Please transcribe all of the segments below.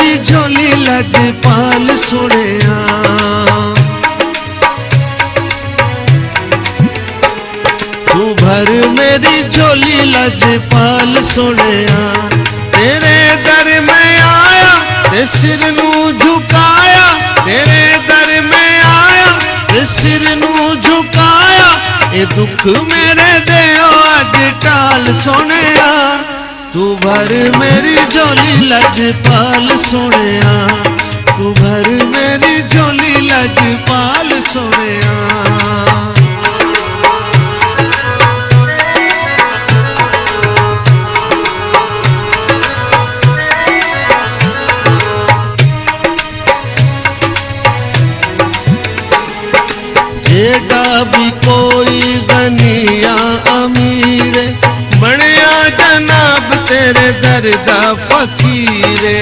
मेरी झोली लजपाल सोहणिया। तू भर मेरी झोली लजपाल सोहणिया। तेरे दर में आया ते सिर नू झुकाया, तेरे दर में आया ते सिर नू झुकाया। ये दुख मेरे देओ अज टाल सोहणिया। तू भर मेरी झोली लजपाल सोहणिया। तू भर मेरी झोली लजपाल सोहणिया। जेड़ा भी कोई गनिया अमीर बनया जनाब तेरे दर दा फकीरे।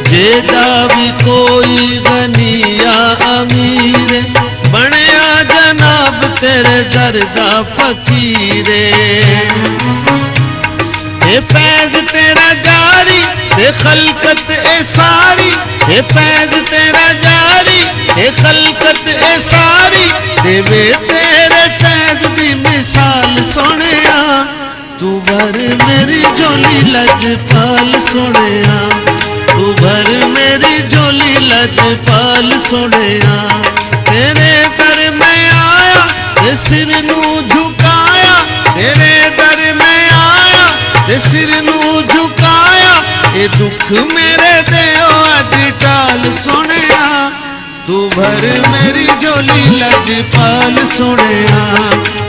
जेड़ा भी कोई गनिया अमीर बनया जनाब तेरे दर दा फकीरे। ये फैज़ तेरा जारी ये खलकत ए सारी, ये फैज़ तेरा जारी ये खलकत ए सारी। देवे तेरे फैज़ दी मिसाल सोहणिया। तू भर मेरी झोली लजपाल सोहणिया। तू भर मेरी झोली लजपाल सोहणिया। तेरे दर में आया ते सिर नू झुकाया, तेरे दर में आया ते सिर नू झुकाया। ये दुख मेरे देओ अज टाल सोहणिया। तू भर मेरी झोली लजपाल सोहणिया।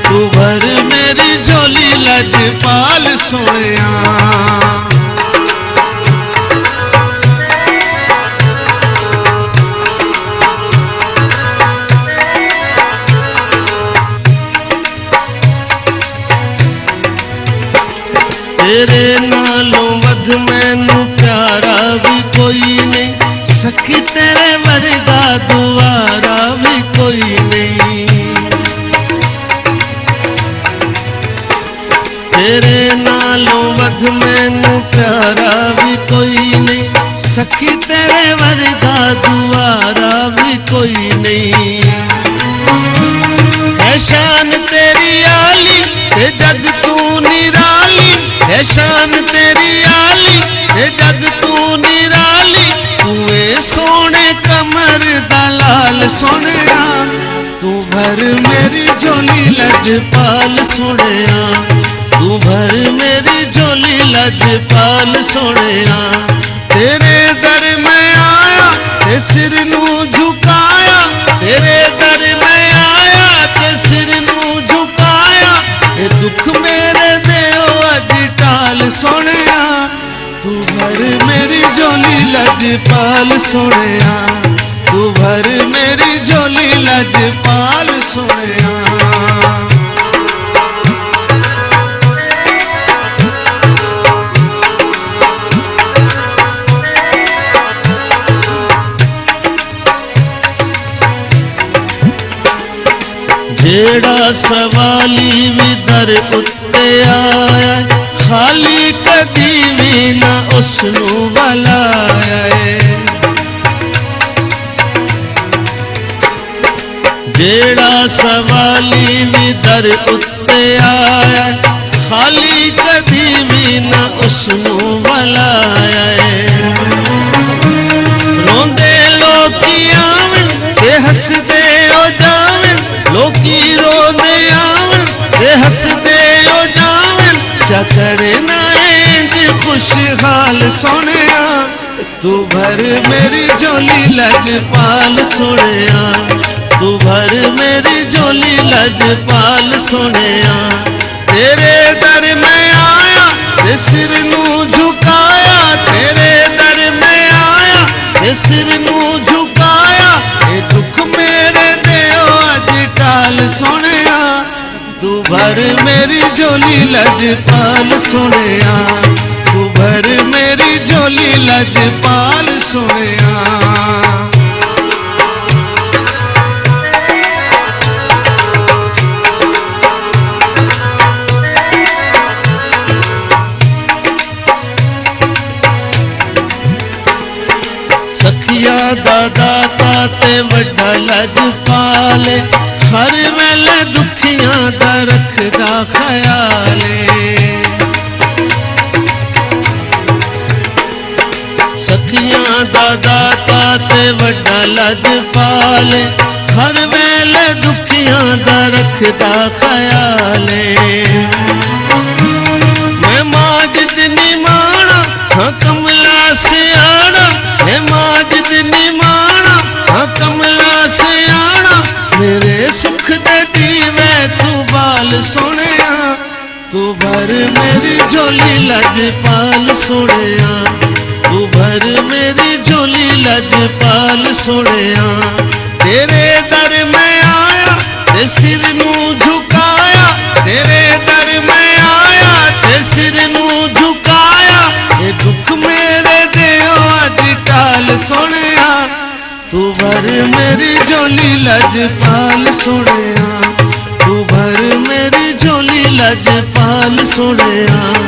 तू भर मेरी झोली लजपाल सोहणिया। तेरे नालों वध मैनू प्यारा भी कोई नहीं, सखी तेरे वर्गा दुआरा भी कोई नहीं। तेरे नालों वध मैनू प्यारा भी कोई नहीं, सखी तेरे वर्गा दुआरा भी कोई नहीं। है शान तेरी आली ते जग तू निराली, है शान तेरी आली ते जग तू निराली। तूए सोने कमर दलाल सोहणिया। तू भर मेरी झोली लजपाल सोहणिया। तू भर मेरी झोली लजपाल सोहणिया। तेरे दर में आया ते सिर नू झुकाया, तेरे दर में आया ते सिर नू झुकाया। ये दुख मेरे देओ अज टाल सोहणिया। तू भर मेरी झोली लजपाल सोहणिया। तू भर मेरी झोली लजपाल सोहणिया। जेड़ा सवाली भी दर उत्ते आया, खाली कदी भी ना उसनू बुलाया। जेड़ा सवाली भी दर उत्ते आया, खाली कदी भी ना उसनू बुलाया। रोंदे लोकी आवन ते हसदे ओ जावन, लोकी रोंदे आवन ते हसदे ओ जावन। क्या करना इंज खुशहाल सोहणिया। तू भर मेरी झोली लजपाल सोहणिया। तू भर मेरी झोली लजपाल सोहणिया। तेरे दर में आया ते सिर नू झुकाया, तेरे दर में आया ते सिर नू झुकाया। ये दुख मेरे देओ अज टाल सोहणिया। तू भर मेरी झोली लजपाल सोहणिया। तू भर मेरी झोली लजपाल सोहणिया। सखिया दा दाता ते वड्डा लजपाल हर वेले दुखियां दा रखदा ख्याल सखियां दा दाता ते वड्डा लजपाल हर वेले दुखियां दा रखदा ख्याल मैं माजिद निमाणा हाँ कमला सियाणा मैं माजिद निमाणा हाँ कमला सियाणा मेरे सुख दे दीवे तू बाल सोनिया तू भर मेरी झोली लजपाल सोनिया तू भर मेरी झोली लजपाल सोनिया तेरे दर मैं आया ते सिर नू झुकाया तेरे दर मैं आया ते सिर नू झुकाया ये दुख मेरे देओ अज टाल सोनिया तू भर मेरी झोली लजपाल सोनिया तू भर मेरी झोली लजपाल सोनिया